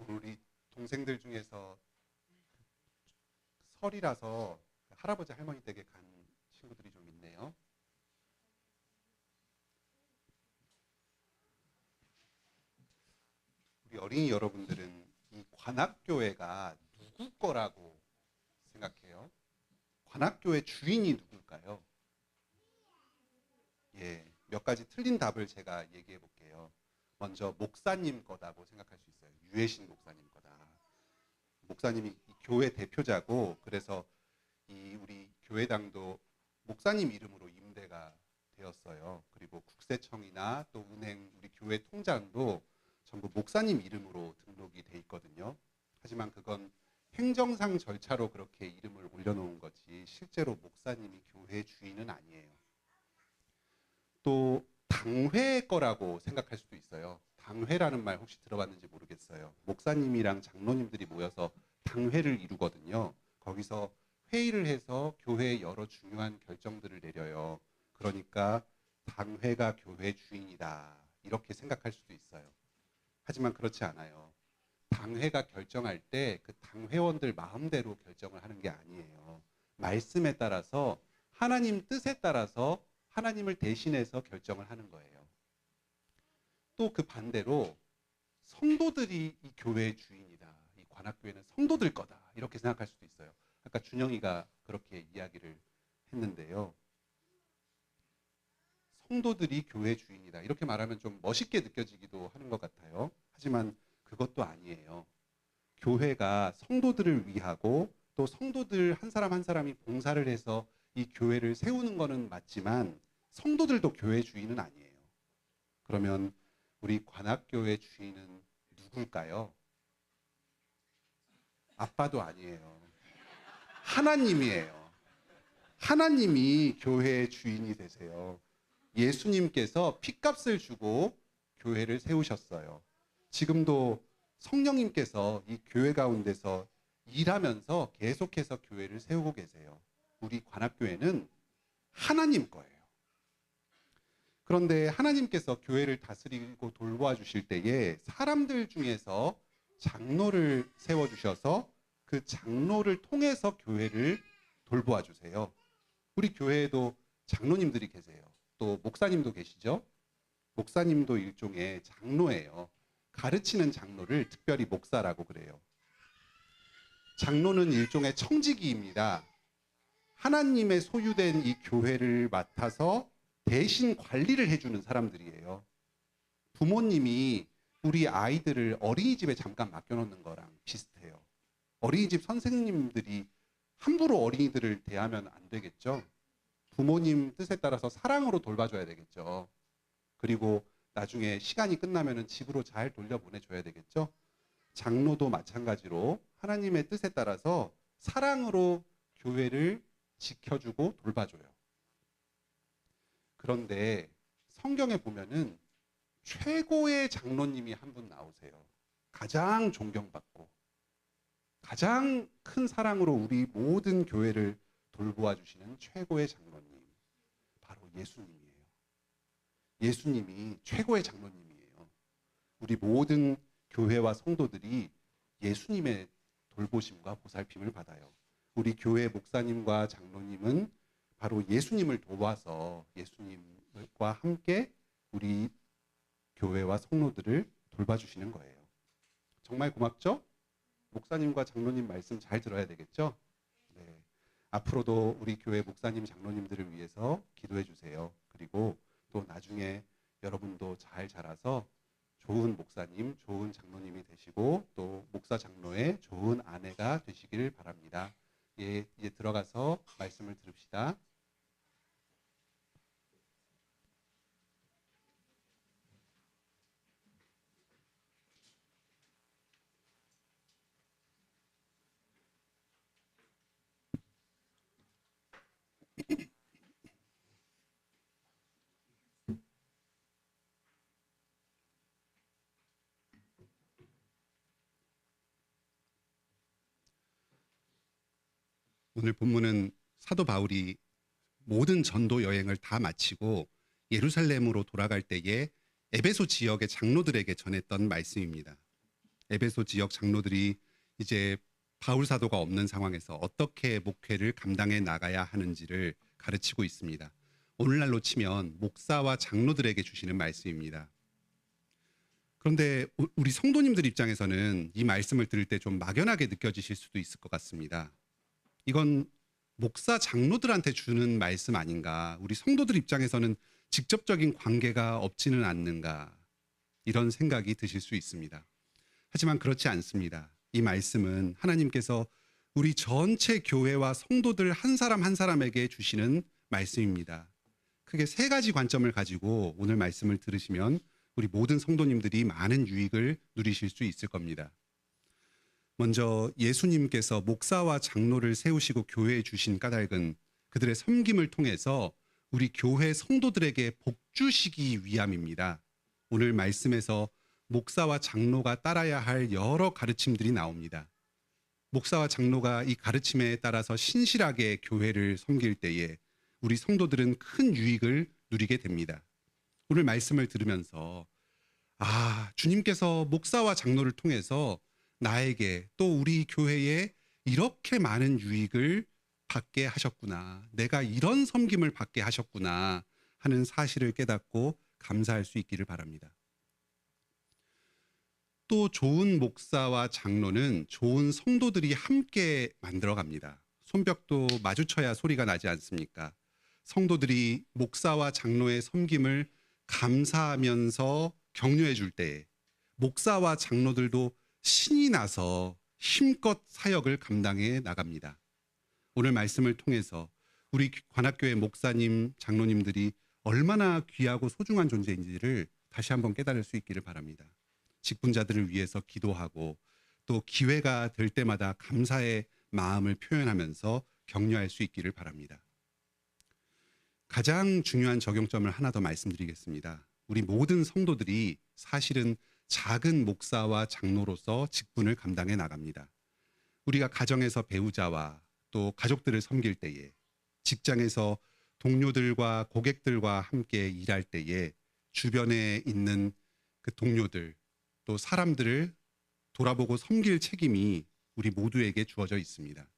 우리 동생들 중에서 설이라서 할아버지 할머니 댁에 간 친구들이 좀 있네요. 우리 어린이 여러분들은 이 관악교회가 누구 거라고 생각해요? 관악교회 주인이 누굴까요? 예, 몇 가지 틀린 답을 제가 얘기해 볼게요. 먼저 목사님 거다고 생각할 수 있어요. 유해신 목사님 거다. 목사님이 이 교회 대표자고, 그래서 이 우리 교회당도 목사님 이름으로 임대가 되었어요. 그리고 국세청이나 또 은행, 우리 교회 통장도 전부 목사님 이름으로 등록이 돼 있거든요. 하지만 그건 행정상 절차로 그렇게 이름을 올려놓은 거지 실제로 목사님이 교회 주인은 아니에요. 또 당회 거라고 생각할 수도 있어요. 당회라는 말 혹시 들어봤는지 모르겠어요. 목사님이랑 장로님들이 모여서 당회를 이루거든요. 거기서 회의를 해서 교회의 여러 중요한 결정들을 내려요. 그러니까 당회가 교회 주인이다, 이렇게 생각할 수도 있어요. 하지만 그렇지 않아요. 당회가 결정할 때 그 당회원들 마음대로 결정을 하는 게 아니에요. 말씀에 따라서, 하나님 뜻에 따라서 하나님을 대신해서 결정을 하는 거예요. 또 그 반대로 성도들이 이 교회의 주인이다, 이 관악교회는 성도들 거다, 이렇게 생각할 수도 있어요. 아까 준영이가 그렇게 이야기를 했는데요. 성도들이 교회 주인이다, 이렇게 말하면 좀 멋있게 느껴지기도 하는 것 같아요. 하지만 그것도 아니에요. 교회가 성도들을 위하고 또 성도들 한 사람 한 사람이 봉사를 해서 이 교회를 세우는 거는 맞지만 성도들도 교회 주인은 아니에요. 그러면 우리 관악교회 주인은 누굴까요? 아빠도 아니에요. 하나님이에요. 하나님이 교회의 주인이 되세요. 예수님께서 핏값을 주고 교회를 세우셨어요. 지금도 성령님께서 이 교회 가운데서 일하면서 계속해서 교회를 세우고 계세요. 우리 관악교회는 하나님 거예요. 그런데 하나님께서 교회를 다스리고 돌보아 주실 때에 사람들 중에서 장로를 세워주셔서 그 장로를 통해서 교회를 돌보아 주세요. 우리 교회에도 장로님들이 계세요. 또 목사님도 계시죠? 목사님도 일종의 장로예요. 가르치는 장로를 특별히 목사라고 그래요. 장로는 일종의 청지기입니다. 하나님의 소유된 이 교회를 맡아서 대신 관리를 해주는 사람들이에요. 부모님이 우리 아이들을 어린이집에 잠깐 맡겨놓는 거랑 비슷해요. 어린이집 선생님들이 함부로 어린이들을 대하면 안 되겠죠. 부모님 뜻에 따라서 사랑으로 돌봐줘야 되겠죠. 그리고 나중에 시간이 끝나면 집으로 잘 돌려보내줘야 되겠죠. 장로도 마찬가지로 하나님의 뜻에 따라서 사랑으로 교회를 지켜주고 돌봐줘요. 그런데 성경에 보면은 최고의 장로님이 한 분 나오세요. 가장 존경받고 가장 큰 사랑으로 우리 모든 교회를 돌보아 주시는 최고의 장로님, 바로 예수님이에요. 예수님이 최고의 장로님이에요. 우리 모든 교회와 성도들이 예수님의 돌보심과 보살핌을 받아요. 우리 교회 목사님과 장로님은 바로 예수님을 도와서 예수님과 함께 우리 교회와 성도들을 돌봐주시는 거예요. 정말 고맙죠? 목사님과 장로님 말씀 잘 들어야 되겠죠? 네. 앞으로도 우리 교회 목사님, 장로님들을 위해서 기도해 주세요. 그리고 또 나중에 여러분도 잘 자라서 좋은 목사님, 좋은 장로님이 되시고 또 목사 장로의 좋은 아내가 되시길 바랍니다. 예, 이제 들어가서 말씀을 들읍시다. 오늘 본문은 사도 바울이 모든 전도 여행을 다 마치고 예루살렘으로 돌아갈 때에 에베소 지역의 장로들에게 전했던 말씀입니다. 에베소 지역 장로들이 이제 바울 사도가 없는 상황에서 어떻게 목회를 감당해 나가야 하는지를 가르치고 있습니다. 오늘날로 치면 목사와 장로들에게 주시는 말씀입니다. 그런데 우리 성도님들 입장에서는 이 말씀을 들을 때 좀 막연하게 느껴지실 수도 있을 것 같습니다. 이건 목사 장로들한테 주는 말씀 아닌가? 우리 성도들 입장에서는 직접적인 관계가 없지는 않는가? 이런 생각이 드실 수 있습니다. 하지만 그렇지 않습니다. 이 말씀은 하나님께서 우리 전체 교회와 성도들 한 사람 한 사람에게 주시는 말씀입니다. 크게 세 가지 관점을 가지고 오늘 말씀을 들으시면 우리 모든 성도님들이 많은 유익을 누리실 수 있을 겁니다. 먼저 예수님께서 목사와 장로를 세우시고 교회에 주신 까닭은 그들의 섬김을 통해서 우리 교회 성도들에게 복 주시기 위함입니다. 오늘 말씀에서 목사와 장로가 따라야 할 여러 가르침들이 나옵니다. 목사와 장로가 이 가르침에 따라서 신실하게 교회를 섬길 때에 우리 성도들은 큰 유익을 누리게 됩니다. 오늘 말씀을 들으면서 주님께서 목사와 장로를 통해서 나에게 또 우리 교회에 이렇게 많은 유익을 받게 하셨구나. 내가 이런 섬김을 받게 하셨구나 하는 사실을 깨닫고 감사할 수 있기를 바랍니다. 또 좋은 목사와 장로는 좋은 성도들이 함께 만들어갑니다. 손뼉도 마주쳐야 소리가 나지 않습니까? 성도들이 목사와 장로의 섬김을 감사하면서 격려해 줄 때에 목사와 장로들도 신이 나서 힘껏 사역을 감당해 나갑니다. 오늘 말씀을 통해서 우리 관악교회 목사님, 장로님들이 얼마나 귀하고 소중한 존재인지를 다시 한번 깨달을 수 있기를 바랍니다. 직분자들을 위해서 기도하고 또 기회가 될 때마다 감사의 마음을 표현하면서 격려할 수 있기를 바랍니다. 가장 중요한 적용점을 하나 더 말씀드리겠습니다. 우리 모든 성도들이 사실은 작은 목사와 장로로서 직분을 감당해 나갑니다. 우리가 가정에서 배우자와 또 가족들을 섬길 때에, 직장에서 동료들과 고객들과 함께 일할 때에 주변에 있는 그 동료들 또 사람들을 돌아보고 섬길 책임이 우리 모두에게 주어져 있습니다.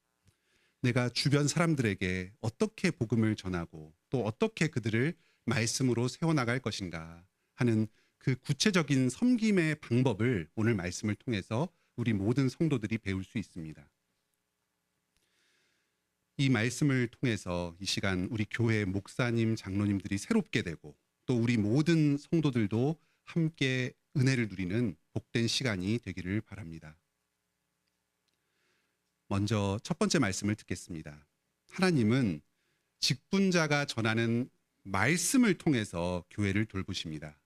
내가 주변 사람들에게 어떻게 복음을 전하고 또 어떻게 그들을 말씀으로 세워나갈 것인가 하는 그 구체적인 섬김의 방법을 오늘 말씀을 통해서 우리 모든 성도들이 배울 수 있습니다. 이 말씀을 통해서 이 시간 우리 교회 목사님, 장로님들이 새롭게 되고 또 우리 모든 성도들도 함께 은혜를 누리는 복된 시간이 되기를 바랍니다. 먼저 첫 번째 말씀을 듣겠습니다. 하나님은 직분자가 전하는 말씀을 통해서 교회를 돌보십니다.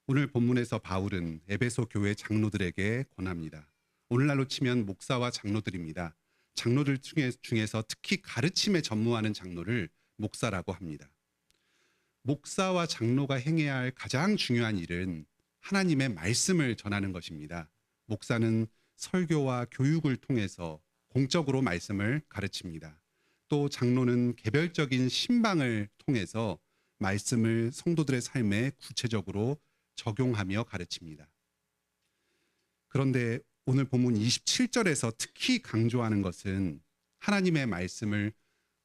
오늘 본문에서 바울은 에베소 교회 장로들에게 권합니다. 오늘날로 치면 목사와 장로들입니다. 장로들 중에서 특히 가르침에 전무하는 장로를 목사라고 합니다. 목사와 장로가 행해야 할 가장 중요한 일은 하나님의 말씀을 전하는 것입니다. 목사는 설교와 교육을 통해서 공적으로 말씀을 가르칩니다. 또 장로는 개별적인 신방을 통해서 말씀을 성도들의 삶에 구체적으로 적용하며 가르칩니다. 그런데 오늘 본문 27절에서 특히 강조하는 것은 하나님의 말씀을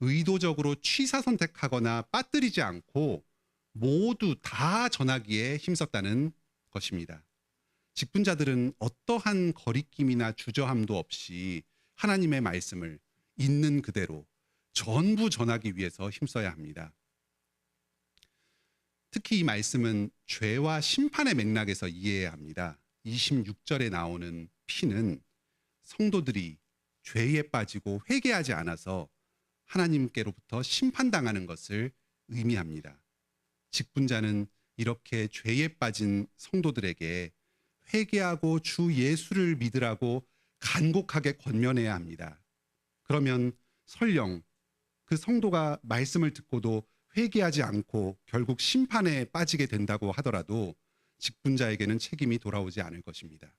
의도적으로 취사 선택하거나 빠뜨리지 않고 모두 다 전하기에 힘썼다는 것입니다. 직분자들은 어떠한 거리낌이나 주저함도 없이 하나님의 말씀을 있는 그대로 전부 전하기 위해서 힘써야 합니다. 특히 이 말씀은 죄와 심판의 맥락에서 이해해야 합니다. 26절에 나오는 피는 성도들이 죄에 빠지고 회개하지 않아서 하나님께로부터 심판당하는 것을 의미합니다. 직분자는 이렇게 죄에 빠진 성도들에게 회개하고 주 예수를 믿으라고 간곡하게 권면해야 합니다. 그러면 설령 그 성도가 말씀을 듣고도 회개하지 않고 결국 심판에 빠지게 된다고 하더라도 직분자에게는 책임이 돌아오지 않을 것입니다.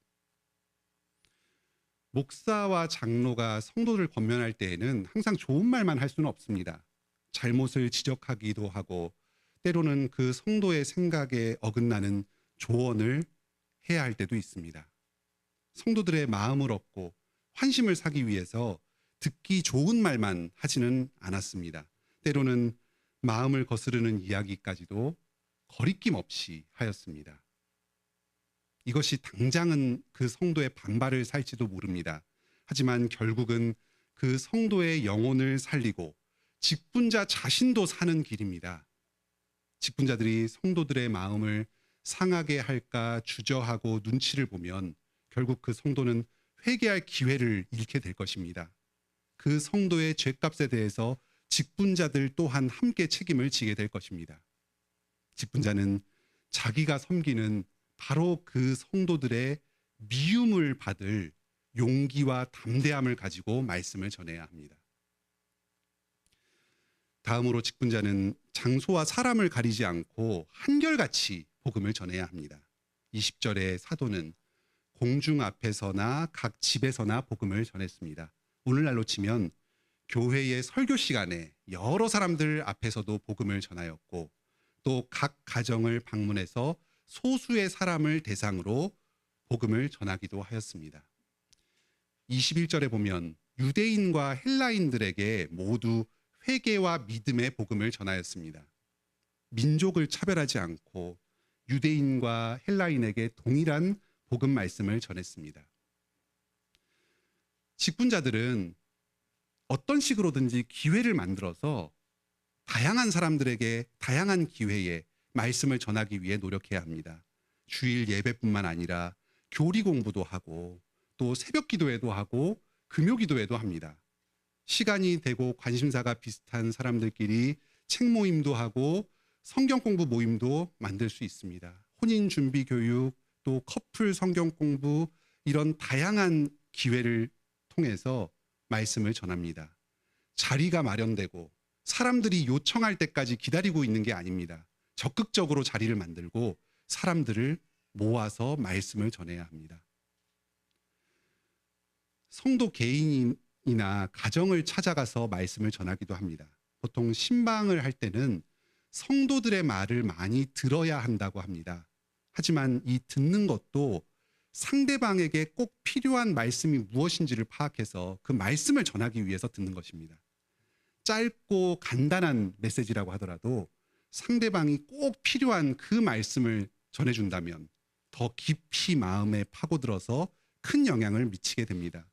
목사와 장로가 성도를 권면할 때에는 항상 좋은 말만 할 수는 없습니다. 잘못을 지적하기도 하고 때로는 그 성도의 생각에 어긋나는 조언을 해야 할 때도 있습니다. 성도들의 마음을 얻고 환심을 사기 위해서 듣기 좋은 말만 하지는 않았습니다. 때로는 마음을 거스르는 이야기까지도 거리낌 없이 하였습니다. 이것이 당장은 그 성도의 반발을 살지도 모릅니다. 하지만 결국은 그 성도의 영혼을 살리고 직분자 자신도 사는 길입니다. 직분자들이 성도들의 마음을 상하게 할까 주저하고 눈치를 보면 결국 그 성도는 회개할 기회를 잃게 될 것입니다. 그 성도의 죄값에 대해서 직분자들 또한 함께 책임을 지게 될 것입니다. 직분자는 자기가 섬기는 바로 그 성도들의 미움을 받을 용기와 담대함을 가지고 말씀을 전해야 합니다. 다음으로 직분자는 장소와 사람을 가리지 않고 한결같이 복음을 전해야 합니다. 20절의 사도는 공중 앞에서나 각 집에서나 복음을 전했습니다. 오늘날로 치면 교회의 설교 시간에 여러 사람들 앞에서도 복음을 전하였고 또 각 가정을 방문해서 소수의 사람을 대상으로 복음을 전하기도 하였습니다. 21절에 보면 유대인과 헬라인들에게 모두 회개와 믿음의 복음을 전하였습니다. 민족을 차별하지 않고 유대인과 헬라인에게 동일한 복음 말씀을 전했습니다. 직분자들은 어떤 식으로든지 기회를 만들어서 다양한 사람들에게 다양한 기회에 말씀을 전하기 위해 노력해야 합니다. 주일 예배뿐만 아니라 교리 공부도 하고 또 새벽 기도회도 하고 금요 기도회도 합니다. 시간이 되고 관심사가 비슷한 사람들끼리 책 모임도 하고 성경 공부 모임도 만들 수 있습니다. 혼인 준비 교육, 또 커플 성경 공부 이런 다양한 기회를 통해서 말씀을 전합니다. 자리가 마련되고 사람들이 요청할 때까지 기다리고 있는 게 아닙니다. 적극적으로 자리를 만들고 사람들을 모아서 말씀을 전해야 합니다. 성도 개인이나 가정을 찾아가서 말씀을 전하기도 합니다. 보통 신방을 할 때는 성도들의 말을 많이 들어야 한다고 합니다. 하지만 이 듣는 것도 상대방에게 꼭 필요한 말씀이 무엇인지를 파악해서 그 말씀을 전하기 위해서 듣는 것입니다. 짧고 간단한 메시지라고 하더라도 상대방이 꼭 필요한 그 말씀을 전해준다면 더 깊이 마음에 파고들어서 큰 영향을 미치게 됩니다.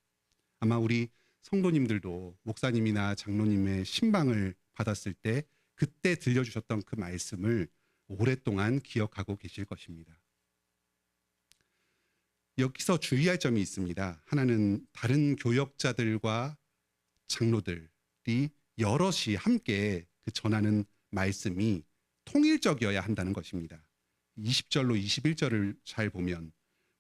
아마 우리 성도님들도 목사님이나 장로님의 신방을 받았을 때 그때 들려주셨던 그 말씀을 오랫동안 기억하고 계실 것입니다. 여기서 주의할 점이 있습니다. 하나는 다른 교역자들과 장로들이 여럿이 함께 그 전하는 말씀이 통일적이어야 한다는 것입니다. 20절로 21절을 잘 보면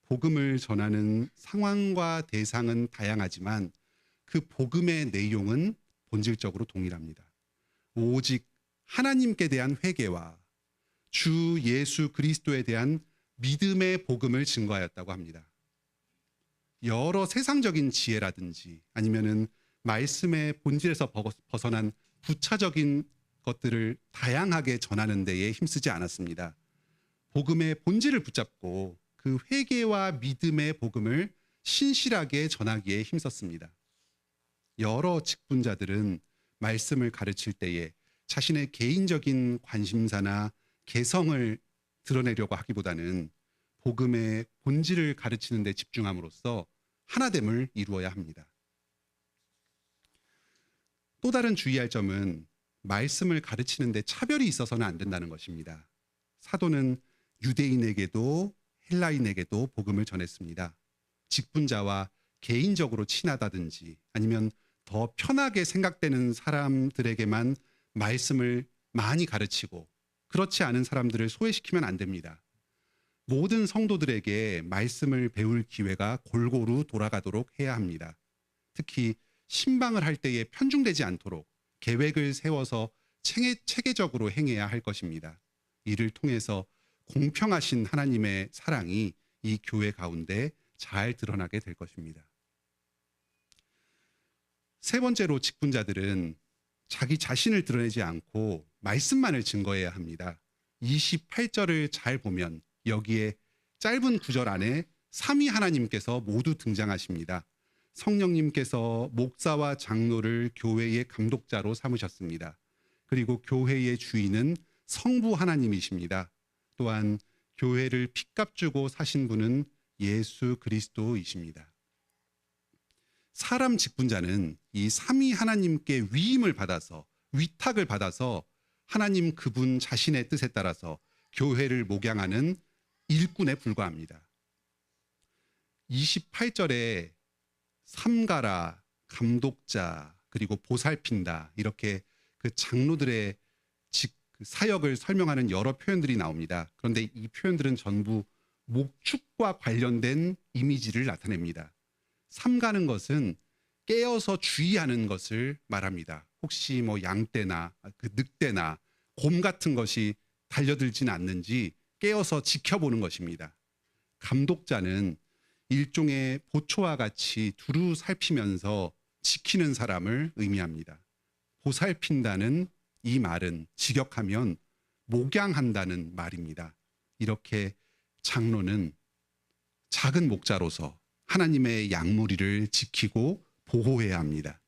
복음을 전하는 상황과 대상은 다양하지만 그 복음의 내용은 본질적으로 동일합니다. 오직 하나님께 대한 회개와 주 예수 그리스도에 대한 믿음의 복음을 증거하였다고 합니다. 여러 세상적인 지혜라든지 아니면은 말씀의 본질에서 벗어난 부차적인 것들을 다양하게 전하는 데에 힘쓰지 않았습니다. 복음의 본질을 붙잡고 그 회개와 믿음의 복음을 신실하게 전하기에 힘썼습니다. 여러 직분자들은 말씀을 가르칠 때에 자신의 개인적인 관심사나 개성을 드러내려고 하기보다는 복음의 본질을 가르치는 데 집중함으로써 하나됨을 이루어야 합니다. 또 다른 주의할 점은 말씀을 가르치는 데 차별이 있어서는 안 된다는 것입니다. 사도는 유대인에게도 헬라인에게도 복음을 전했습니다. 직분자와 개인적으로 친하다든지 아니면 더 편하게 생각되는 사람들에게만 말씀을 많이 가르치고 그렇지 않은 사람들을 소외시키면 안 됩니다. 모든 성도들에게 말씀을 배울 기회가 골고루 돌아가도록 해야 합니다. 특히 신방을 할 때에 편중되지 않도록 계획을 세워서 체계적으로 행해야 할 것입니다. 이를 통해서 공평하신 하나님의 사랑이 이 교회 가운데 잘 드러나게 될 것입니다. 세 번째로 직분자들은 자기 자신을 드러내지 않고 말씀만을 증거해야 합니다. 28절을 잘 보면 여기에 짧은 구절 안에 삼위 하나님께서 모두 등장하십니다. 성령님께서 목사와 장로를 교회의 감독자로 삼으셨습니다. 그리고 교회의 주인은 성부 하나님이십니다. 또한 교회를 핏값 주고 사신 분은 예수 그리스도이십니다. 사람 직분자는 이 삼위 하나님께 위임을 받아서, 위탁을 받아서 하나님 그분 자신의 뜻에 따라서 교회를 목양하는 일꾼에 불과합니다. 28절에 삼가라, 감독자, 그리고 보살핀다, 이렇게 그 장로들의 사역을 설명하는 여러 표현들이 나옵니다. 그런데 이 표현들은 전부 목축과 관련된 이미지를 나타냅니다. 삼가는 것은 깨어서 주의하는 것을 말합니다. 혹시 뭐 양떼나 그 늑대나 곰 같은 것이 달려들지는 않는지 깨어서 지켜보는 것입니다. 감독자는 일종의 보초와 같이 두루 살피면서 지키는 사람을 의미합니다. 보살핀다는 이 말은 직역하면 목양한다는 말입니다. 이렇게 장로는 작은 목자로서 하나님의 양무리를 지키고 보호해야 합니다.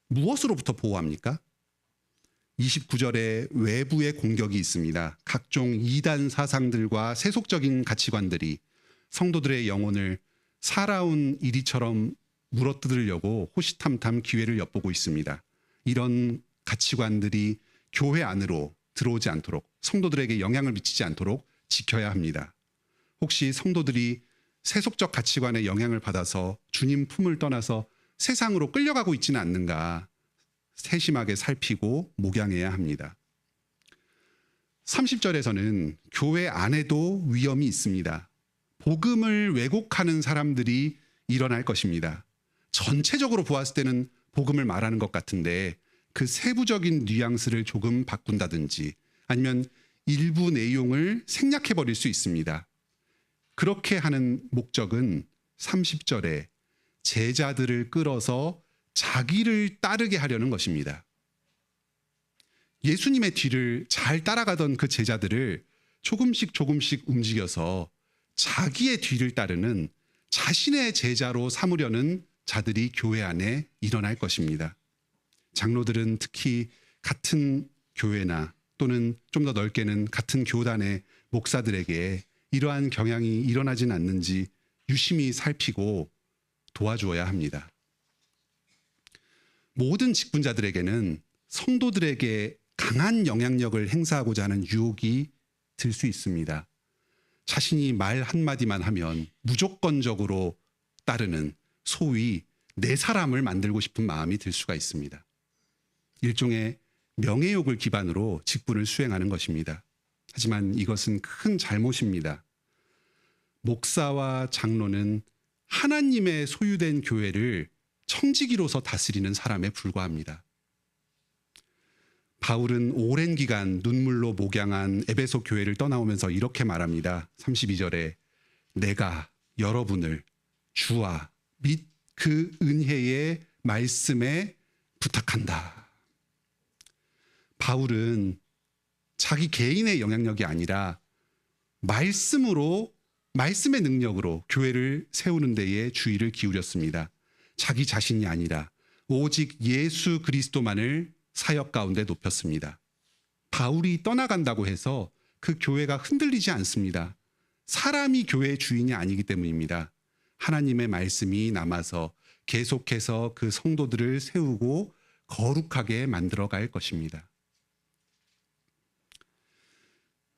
무엇으로부터 보호합니까? 29절에 외부의 공격이 있습니다. 각종 이단 사상들과 세속적인 가치관들이 성도들의 영혼을 살아온 이리처럼 물어뜯으려고 호시탐탐 기회를 엿보고 있습니다. 이런 가치관들이 교회 안으로 들어오지 않도록, 성도들에게 영향을 미치지 않도록 지켜야 합니다. 혹시 성도들이 세속적 가치관에 영향을 받아서 주님 품을 떠나서 세상으로 끌려가고 있지는 않는가 세심하게 살피고 목양해야 합니다. 30절에서는 교회 안에도 위험이 있습니다. 복음을 왜곡하는 사람들이 일어날 것입니다. 전체적으로 보았을 때는 복음을 말하는 것 같은데 그 세부적인 뉘앙스를 조금 바꾼다든지 아니면 일부 내용을 생략해버릴 수 있습니다. 그렇게 하는 목적은 30절에 제자들을 끌어서 자기를 따르게 하려는 것입니다. 예수님의 뒤를 잘 따라가던 그 제자들을 조금씩 움직여서 자기의 뒤를 따르는, 자신의 제자로 삼으려는 자들이 교회 안에 일어날 것입니다. 장로들은 특히 같은 교회나 또는 좀 더 넓게는 같은 교단의 목사들에게 이러한 경향이 일어나진 않는지 유심히 살피고 도와주어야 합니다. 모든 직분자들에게는 성도들에게 강한 영향력을 행사하고자 하는 유혹이 들 수 있습니다. 자신이 말 한마디만 하면 무조건적으로 따르는, 소위 내 사람을 만들고 싶은 마음이 들 수가 있습니다. 일종의 명예욕을 기반으로 직분을 수행하는 것입니다. 하지만 이것은 큰 잘못입니다. 목사와 장로는 하나님의 소유된 교회를 청지기로서 다스리는 사람에 불과합니다. 바울은 오랜 기간 눈물로 목양한 에베소 교회를 떠나오면서 이렇게 말합니다. 32절에 내가 여러분을 주와 및 그 은혜의 말씀에 부탁한다. 바울은 자기 개인의 영향력이 아니라 말씀의 능력으로 교회를 세우는 데에 주의를 기울였습니다. 자기 자신이 아니라 오직 예수 그리스도만을 사역 가운데 높였습니다. 바울이 떠나간다고 해서 그 교회가 흔들리지 않습니다. 사람이 교회의 주인이 아니기 때문입니다. 하나님의 말씀이 남아서 계속해서 그 성도들을 세우고 거룩하게 만들어갈 것입니다.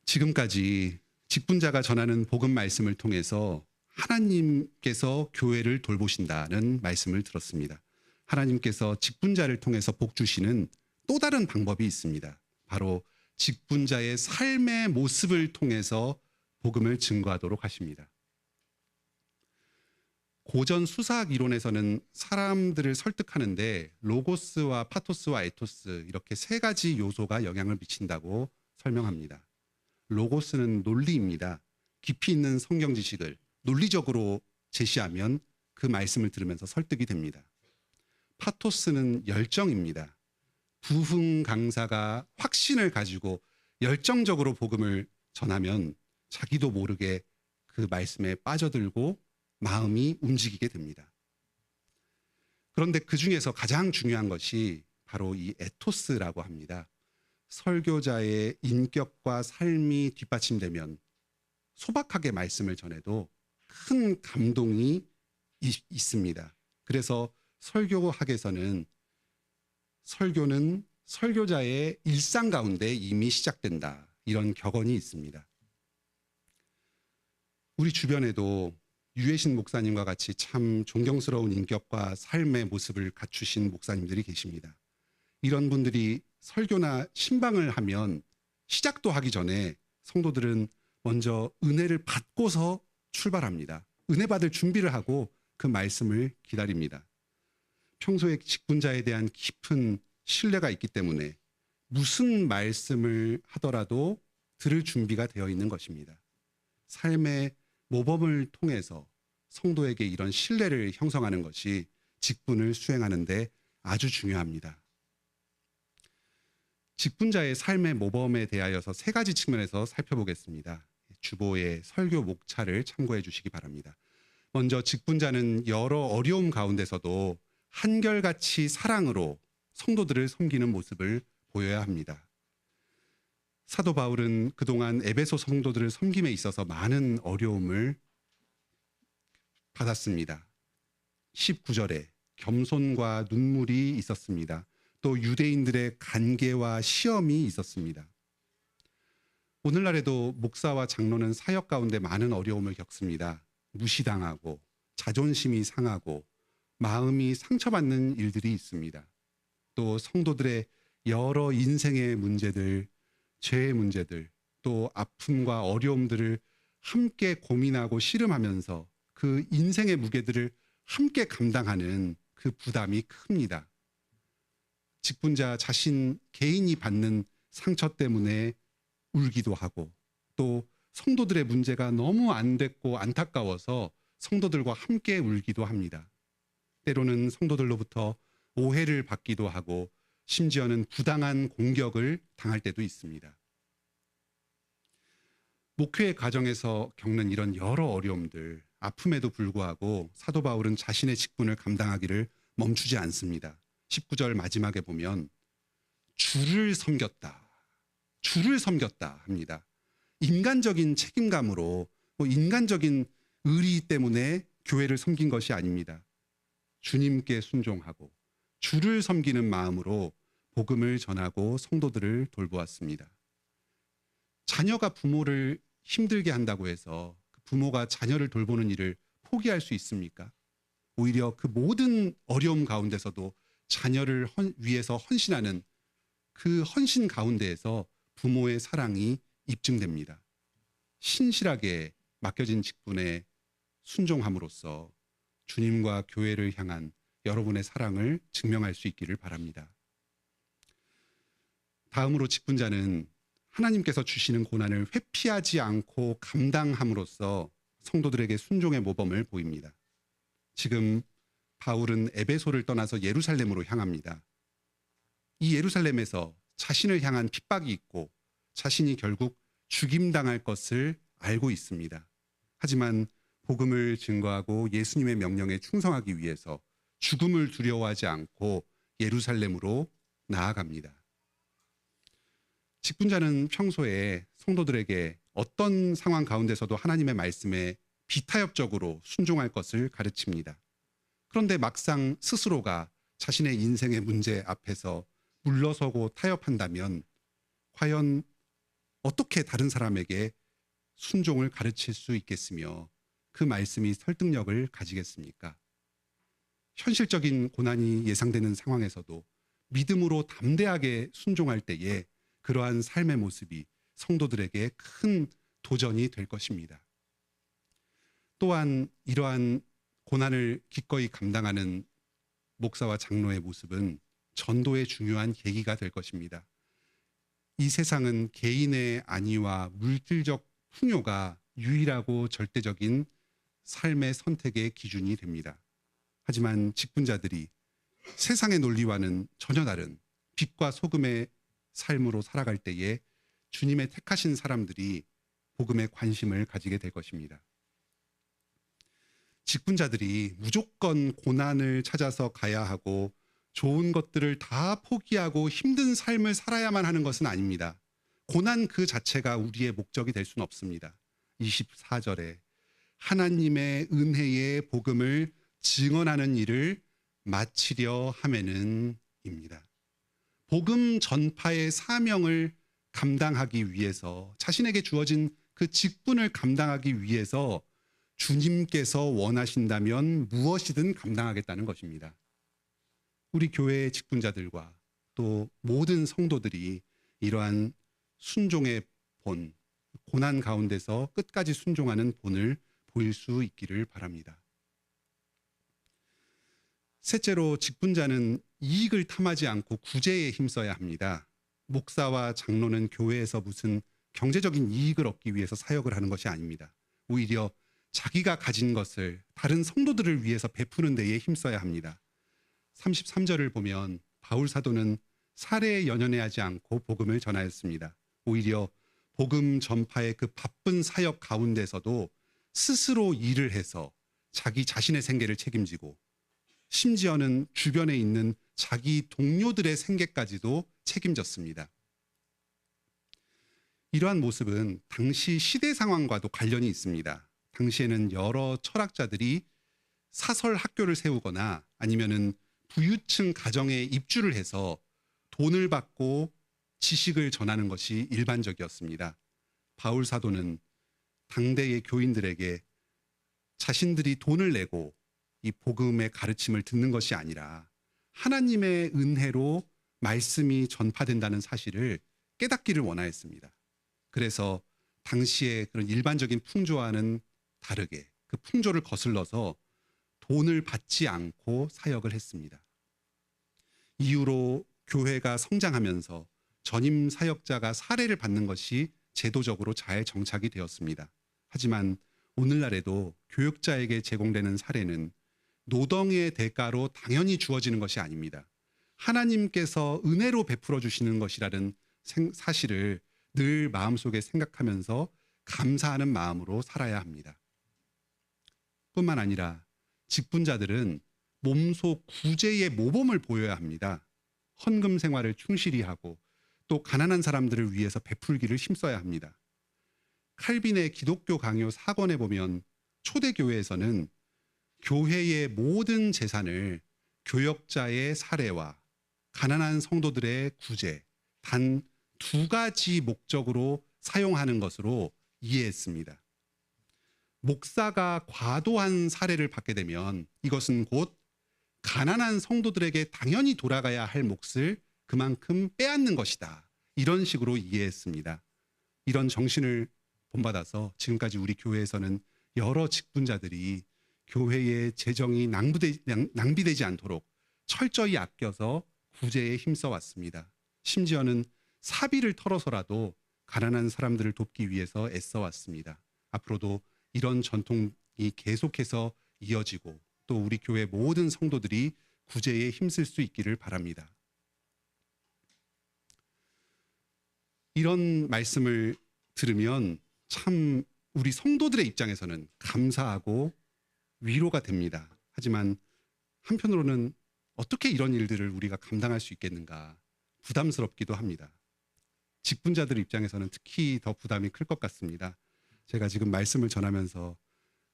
지금까지 직분자가 전하는 복음 말씀을 통해서 하나님께서 교회를 돌보신다는 말씀을 들었습니다. 하나님께서 직분자를 통해서 복 주시는 또 다른 방법이 있습니다. 바로 직분자의 삶의 모습을 통해서 복음을 증거하도록 하십니다. 고전 수사학 이론에서는 사람들을 설득하는데 로고스와 파토스와 에토스, 이렇게 세 가지 요소가 영향을 미친다고 설명합니다. 로고스는 논리입니다. 깊이 있는 성경 지식을 논리적으로 제시하면 그 말씀을 들으면서 설득이 됩니다. 파토스는 열정입니다. 부흥 강사가 확신을 가지고 열정적으로 복음을 전하면 자기도 모르게 그 말씀에 빠져들고 마음이 움직이게 됩니다. 그런데 그 중에서 가장 중요한 것이 바로 이 에토스라고 합니다. 설교자의 인격과 삶이 뒷받침되면 소박하게 말씀을 전해도 큰 감동이 있습니다. 그래서 설교학에서는 설교는 설교자의 일상 가운데 이미 시작된다. 이런 격언이 있습니다. 우리 주변에도 유해신 목사님과 같이 참 존경스러운 인격과 삶의 모습을 갖추신 목사님들이 계십니다. 이런 분들이 설교나 신방을 하면 시작도 하기 전에 성도들은 먼저 은혜를 받고서 출발합니다. 은혜 받을 준비를 하고 그 말씀을 기다립니다. 평소에 직분자에 대한 깊은 신뢰가 있기 때문에 무슨 말씀을 하더라도 들을 준비가 되어 있는 것입니다. 삶의 모범을 통해서 성도에게 이런 신뢰를 형성하는 것이 직분을 수행하는 데 아주 중요합니다. 직분자의 삶의 모범에 대하여서 세 가지 측면에서 살펴보겠습니다. 주보의 설교 목차를 참고해 주시기 바랍니다. 먼저 직분자는 여러 어려움 가운데서도 한결같이 사랑으로 성도들을 섬기는 모습을 보여야 합니다. 사도 바울은 그동안 에베소 성도들을 섬김에 있어서 많은 어려움을 받았습니다. 19절에 겸손과 눈물이 있었습니다. 또 유대인들의 간계와 시험이 있었습니다. 오늘날에도 목사와 장로는 사역 가운데 많은 어려움을 겪습니다. 무시당하고 자존심이 상하고 마음이 상처받는 일들이 있습니다. 또 성도들의 여러 인생의 문제들, 죄의 문제들, 또 아픔과 어려움들을 함께 고민하고 씨름하면서 그 인생의 무게들을 함께 감당하는 그 부담이 큽니다. 직분자 자신 개인이 받는 상처 때문에 울기도 하고 또 성도들의 문제가 너무 안 됐고 안타까워서 성도들과 함께 울기도 합니다. 때로는 성도들로부터 오해를 받기도 하고 심지어는 부당한 공격을 당할 때도 있습니다. 목회 과정에서 겪는 이런 여러 어려움들, 아픔에도 불구하고 사도 바울은 자신의 직분을 감당하기를 멈추지 않습니다. 19절 마지막에 보면 주를 섬겼다 합니다. 인간적인 책임감으로 인간적인 의리 때문에 교회를 섬긴 것이 아닙니다. 주님께 순종하고 주를 섬기는 마음으로 복음을 전하고 성도들을 돌보았습니다. 자녀가 부모를 힘들게 한다고 해서 부모가 자녀를 돌보는 일을 포기할 수 있습니까? 오히려 그 모든 어려움 가운데서도 자녀를 위해서 헌신하는 그 헌신 가운데에서 부모의 사랑이 입증됩니다. 신실하게 맡겨진 직분에 순종함으로써 주님과 교회를 향한 여러분의 사랑을 증명할 수 있기를 바랍니다. 다음으로 직분자는 하나님께서 주시는 고난을 회피하지 않고 감당함으로써 성도들에게 순종의 모범을 보입니다. 지금 바울은 에베소를 떠나서 예루살렘으로 향합니다. 이 예루살렘에서 자신을 향한 핍박이 있고 자신이 결국 죽임당할 것을 알고 있습니다. 하지만 복음을 증거하고 예수님의 명령에 충성하기 위해서 죽음을 두려워하지 않고 예루살렘으로 나아갑니다. 직분자는 평소에 성도들에게 어떤 상황 가운데서도 하나님의 말씀에 비타협적으로 순종할 것을 가르칩니다. 그런데 막상 스스로가 자신의 인생의 문제 앞에서 물러서고 타협한다면 과연 어떻게 다른 사람에게 순종을 가르칠 수 있겠으며 그 말씀이 설득력을 가지겠습니까? 현실적인 고난이 예상되는 상황에서도 믿음으로 담대하게 순종할 때에 그러한 삶의 모습이 성도들에게 큰 도전이 될 것입니다. 또한 이러한 고난을 기꺼이 감당하는 목사와 장로의 모습은 전도의 중요한 계기가 될 것입니다. 이 세상은 개인의 안위와 물질적 풍요가 유일하고 절대적인 삶의 선택의 기준이 됩니다. 하지만 직분자들이 세상의 논리와는 전혀 다른 빛과 소금의 삶으로 살아갈 때에 주님의 택하신 사람들이 복음에 관심을 가지게 될 것입니다. 직분자들이 무조건 고난을 찾아서 가야 하고 좋은 것들을 다 포기하고 힘든 삶을 살아야만 하는 것은 아닙니다. 고난 그 자체가 우리의 목적이 될 수는 없습니다. 24절에 하나님의 은혜의 복음을 증언하는 일을 마치려 하면은 입니다. 복음 전파의 사명을 감당하기 위해서, 자신에게 주어진 그 직분을 감당하기 위해서 주님께서 원하신다면 무엇이든 감당하겠다는 것입니다. 우리 교회의 직분자들과 또 모든 성도들이 이러한 순종의 본, 고난 가운데서 끝까지 순종하는 본을 보일 수 있기를 바랍니다. 셋째로, 직분자는 이익을 탐하지 않고 구제에 힘써야 합니다. 목사와 장로는 교회에서 무슨 경제적인 이익을 얻기 위해서 사역을 하는 것이 아닙니다. 오히려 자기가 가진 것을 다른 성도들을 위해서 베푸는 데에 힘써야 합니다. 33절을 보면 바울 사도는 사례에 연연해하지 않고 복음을 전하였습니다. 오히려 복음 전파의 그 바쁜 사역 가운데서도 스스로 일을 해서 자기 자신의 생계를 책임지고, 심지어는 주변에 있는 자기 동료들의 생계까지도 책임졌습니다. 이러한 모습은 당시 시대 상황과도 관련이 있습니다. 당시에는 여러 철학자들이 사설 학교를 세우거나 아니면은 부유층 가정에 입주를 해서 돈을 받고 지식을 전하는 것이 일반적이었습니다. 바울 사도는 당대의 교인들에게 자신들이 돈을 내고 이 복음의 가르침을 듣는 것이 아니라 하나님의 은혜로 말씀이 전파된다는 사실을 깨닫기를 원하였습니다. 그래서 당시의 그런 일반적인 풍조와는 다르게 그 풍조를 거슬러서 돈을 받지 않고 사역을 했습니다. 이후로 교회가 성장하면서 전임 사역자가 사례를 받는 것이 제도적으로 잘 정착이 되었습니다. 하지만 오늘날에도 교역자에게 제공되는 사례는 노동의 대가로 당연히 주어지는 것이 아닙니다. 하나님께서 은혜로 베풀어 주시는 것이라는 사실을 늘 마음속에 생각하면서 감사하는 마음으로 살아야 합니다. 뿐만 아니라 직분자들은 몸소 구제의 모범을 보여야 합니다. 헌금 생활을 충실히 하고 또 가난한 사람들을 위해서 베풀기를 힘써야 합니다. 칼빈의 기독교 강요 4권에 보면 초대교회에서는 교회의 모든 재산을 교역자의 사례와 가난한 성도들의 구제, 단 두 가지 목적으로 사용하는 것으로 이해했습니다. 목사가 과도한 사례를 받게 되면 이것은 곧 가난한 성도들에게 당연히 돌아가야 할 몫을 그만큼 빼앗는 것이다. 이런 식으로 이해했습니다. 이런 정신을 본받아서 지금까지 우리 교회에서는 여러 직분자들이 교회의 재정이 낭비되지 않도록 철저히 아껴서 구제에 힘써 왔습니다. 심지어는 사비를 털어서라도 가난한 사람들을 돕기 위해서 애써 왔습니다. 앞으로도 이런 전통이 계속해서 이어지고 또 우리 교회 모든 성도들이 구제에 힘쓸 수 있기를 바랍니다. 이런 말씀을 들으면 참 우리 성도들의 입장에서는 감사하고 위로가 됩니다. 하지만 한편으로는 어떻게 이런 일들을 우리가 감당할 수 있겠는가 부담스럽기도 합니다. 직분자들 입장에서는 특히 더 부담이 클 것 같습니다. 제가 지금 말씀을 전하면서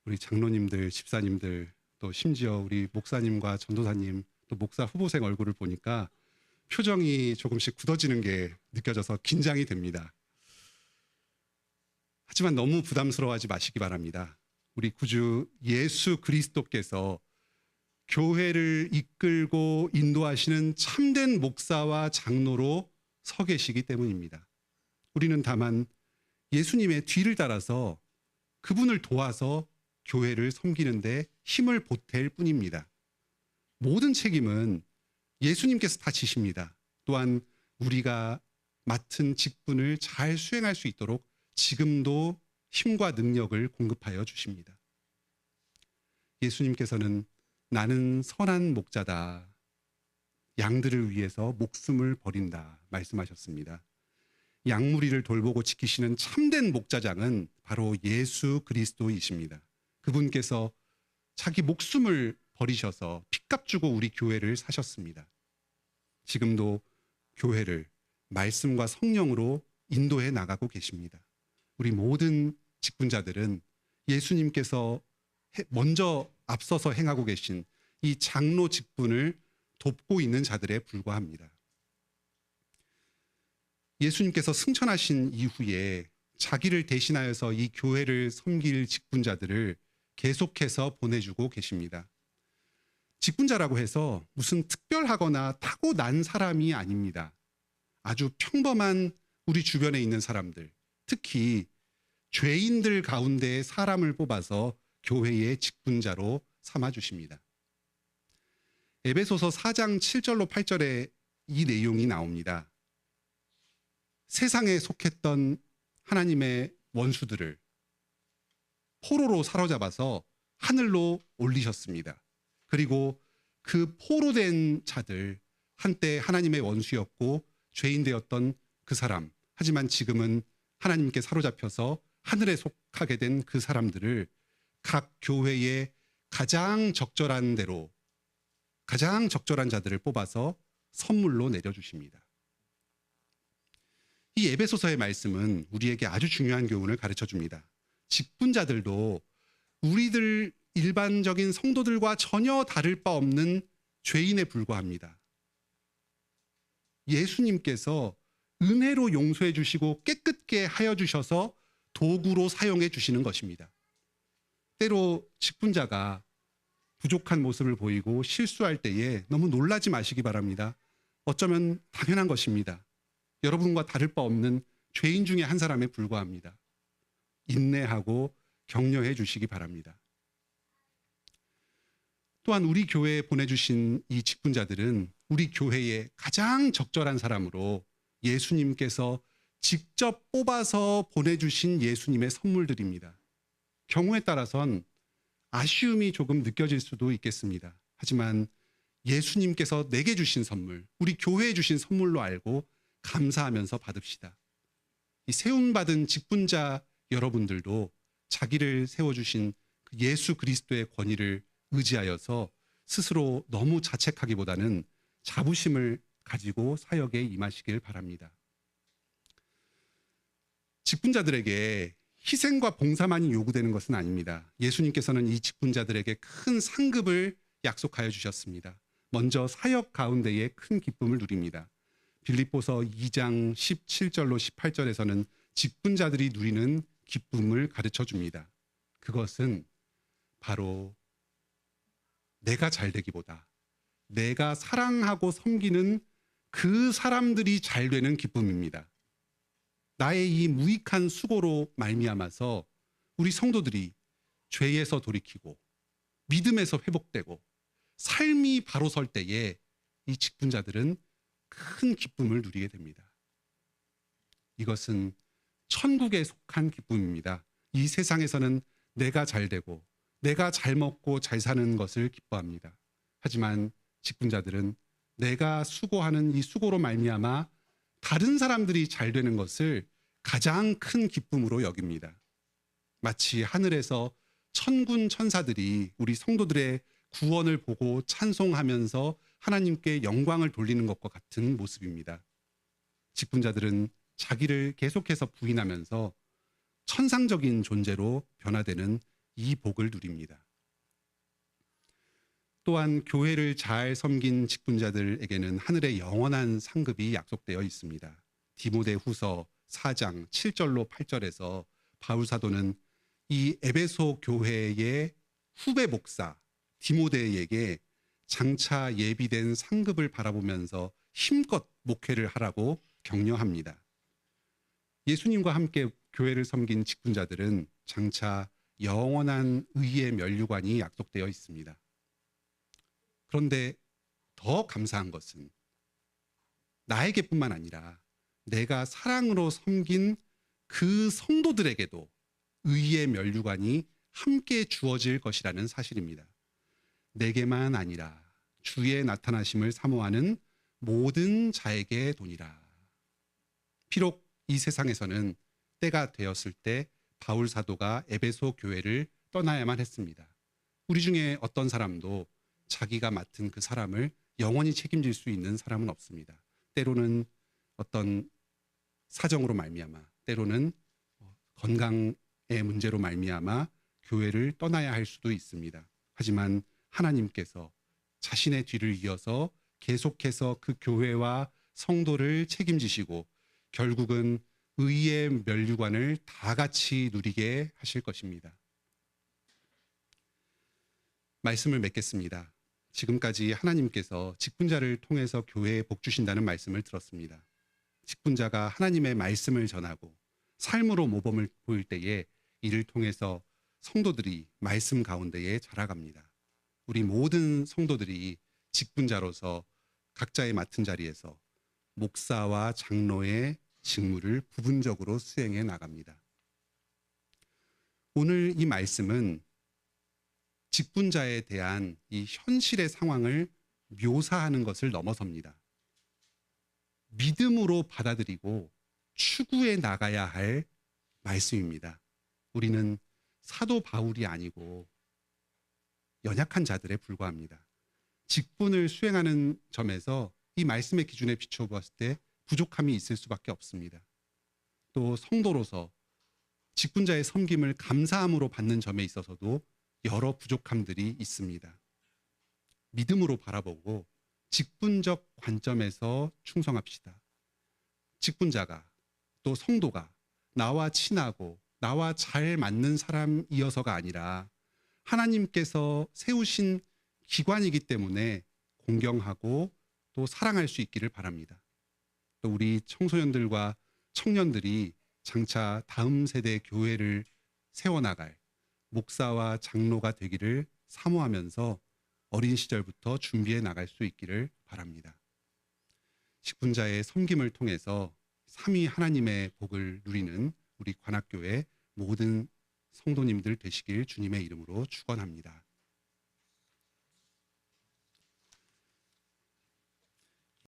우리 장로님들, 집사님들, 또 심지어 우리 목사님과 전도사님, 또 목사 후보생 얼굴을 보니까 표정이 조금씩 굳어지는 게 느껴져서 긴장이 됩니다. 하지만 너무 부담스러워하지 마시기 바랍니다. 우리 구주 예수 그리스도께서 교회를 이끌고 인도하시는 참된 목사와 장로로 서 계시기 때문입니다. 우리는 다만 예수님의 뒤를 따라서 그분을 도와서 교회를 섬기는데 힘을 보탤 뿐입니다. 모든 책임은 예수님께서 다 지십니다. 또한 우리가 맡은 직분을 잘 수행할 수 있도록 지금도 힘과 능력을 공급하여 주십니다. 예수님께서는 나는 선한 목자다. 양들을 위해서 목숨을 버린다 말씀하셨습니다. 양무리를 돌보고 지키시는 참된 목자장은 바로 예수 그리스도이십니다. 그분께서 자기 목숨을 버리셔서 핏값 주고 우리 교회를 사셨습니다. 지금도 교회를 말씀과 성령으로 인도해 나가고 계십니다. 우리 모든 직분자들은 예수님께서 먼저 앞서서 행하고 계신 이 장로 직분을 돕고 있는 자들에 불과합니다. 예수님께서 승천하신 이후에 자기를 대신하여서 이 교회를 섬길 직분자들을 계속해서 보내주고 계십니다. 직분자라고 해서 무슨 특별하거나 타고난 사람이 아닙니다. 아주 평범한 우리 주변에 있는 사람들, 특히 죄인들 가운데 사람을 뽑아서 교회의 직분자로 삼아주십니다. 에베소서 4장 7절로 8절에 이 내용이 나옵니다. 세상에 속했던 하나님의 원수들을 포로로 사로잡아서 하늘로 올리셨습니다. 그리고 그 포로된 자들, 한때 하나님의 원수였고 죄인 되었던 그 사람, 하지만 지금은 하나님께 사로잡혀서 하늘에 속하게 된 그 사람들을 각 교회의 가장 적절한 대로, 가장 적절한 자들을 뽑아서 선물로 내려주십니다. 이 에베소서의 말씀은 우리에게 아주 중요한 교훈을 가르쳐 줍니다. 직분자들도 우리들 일반적인 성도들과 전혀 다를 바 없는 죄인에 불과합니다. 예수님께서 은혜로 용서해 주시고 깨끗게 하여 주셔서 도구로 사용해 주시는 것입니다. 때로 직분자가 부족한 모습을 보이고 실수할 때에 너무 놀라지 마시기 바랍니다. 어쩌면 당연한 것입니다. 여러분과 다를 바 없는 죄인 중에 한 사람에 불과합니다. 인내하고 격려해 주시기 바랍니다. 또한 우리 교회에 보내주신 이 직분자들은 우리 교회의 가장 적절한 사람으로 예수님께서 직접 뽑아서 보내주신 예수님의 선물들입니다. 경우에 따라선 아쉬움이 조금 느껴질 수도 있겠습니다. 하지만 예수님께서 내게 주신 선물, 우리 교회에 주신 선물로 알고 감사하면서 받읍시다. 이 세움받은 직분자 여러분들도 자기를 세워주신 그 예수 그리스도의 권위를 의지하여서 스스로 너무 자책하기보다는 자부심을 가지고 사역에 임하시길 바랍니다. 직분자들에게 희생과 봉사만이 요구되는 것은 아닙니다. 예수님께서는 이 직분자들에게 큰 상급을 약속하여 주셨습니다. 먼저 사역 가운데에 큰 기쁨을 누립니다. 빌립보서 2장 17절로 18절에서는 직분자들이 누리는 기쁨을 가르쳐 줍니다. 그것은 바로 내가 잘 되기보다 내가 사랑하고 섬기는 그 사람들이 잘 되는 기쁨입니다. 나의 이 무익한 수고로 말미암아서 우리 성도들이 죄에서 돌이키고 믿음에서 회복되고 삶이 바로 설 때에 이 직분자들은 큰 기쁨을 누리게 됩니다. 이것은 천국에 속한 기쁨입니다. 이 세상에서는 내가 잘 되고 내가 잘 먹고 잘 사는 것을 기뻐합니다. 하지만 직분자들은 내가 수고하는 이 수고로 말미암아 다른 사람들이 잘 되는 것을 가장 큰 기쁨으로 여깁니다. 마치 하늘에서 천군 천사들이 우리 성도들의 구원을 보고 찬송하면서 하나님께 영광을 돌리는 것과 같은 모습입니다. 직분자들은 자기를 계속해서 부인하면서 천상적인 존재로 변화되는 이 복을 누립니다. 또한 교회를 잘 섬긴 직분자들에게는 하늘의 영원한 상급이 약속되어 있습니다. 디모데후서 4장 7절로 8절에서 바울 사도는 이 에베소 교회의 후배 목사 디모데에게 장차 예비된 상급을 바라보면서 힘껏 목회를 하라고 격려합니다. 예수님과 함께 교회를 섬긴 직분자들은 장차 영원한 의의 면류관이 약속되어 있습니다. 그런데 더 감사한 것은 나에게뿐만 아니라 내가 사랑으로 섬긴 그 성도들에게도 의의 면류관이 함께 주어질 것이라는 사실입니다. 내게만 아니라 주의 나타나심을 사모하는 모든 자에게 도니라. 비록 이 세상에서는 때가 되었을 때 바울 사도가 에베소 교회를 떠나야만 했습니다. 우리 중에 어떤 사람도 자기가 맡은 그 사람을 영원히 책임질 수 있는 사람은 없습니다. 때로는 어떤 사정으로 말미암아, 때로는 건강의 문제로 말미암아 교회를 떠나야 할 수도 있습니다. 하지만 하나님께서 자신의 뒤를 이어서 계속해서 그 교회와 성도를 책임지시고 결국은 의의 면류관을 다 같이 누리게 하실 것입니다. 말씀을 맺겠습니다. 지금까지 하나님께서 직분자를 통해서 교회에 복 주신다는 말씀을 들었습니다. 직분자가 하나님의 말씀을 전하고 삶으로 모범을 보일 때에 이를 통해서 성도들이 말씀 가운데에 자라갑니다. 우리 모든 성도들이 직분자로서 각자의 맡은 자리에서 목사와 장로의 직무를 부분적으로 수행해 나갑니다. 오늘 이 말씀은 직분자에 대한 이 현실의 상황을 묘사하는 것을 넘어섭니다. 믿음으로 받아들이고 추구해 나가야 할 말씀입니다. 우리는 사도 바울이 아니고 연약한 자들에 불과합니다. 직분을 수행하는 점에서 이 말씀의 기준에 비추어 보았을 때 부족함이 있을 수밖에 없습니다. 또 성도로서 직분자의 섬김을 감사함으로 받는 점에 있어서도 여러 부족함들이 있습니다. 믿음으로 바라보고 직분적 관점에서 충성합시다. 직분자가 또 성도가 나와 친하고 나와 잘 맞는 사람이어서가 아니라 하나님께서 세우신 기관이기 때문에 공경하고 또 사랑할 수 있기를 바랍니다. 또 우리 청소년들과 청년들이 장차 다음 세대 교회를 세워나갈 목사와 장로가 되기를 사모하면서 어린 시절부터 준비해 나갈 수 있기를 바랍니다. 직분자의 섬김을 통해서 삼위 하나님의 복을 누리는 우리 관악교회 모든 성도님들 되시길 주님의 이름으로 축원합니다.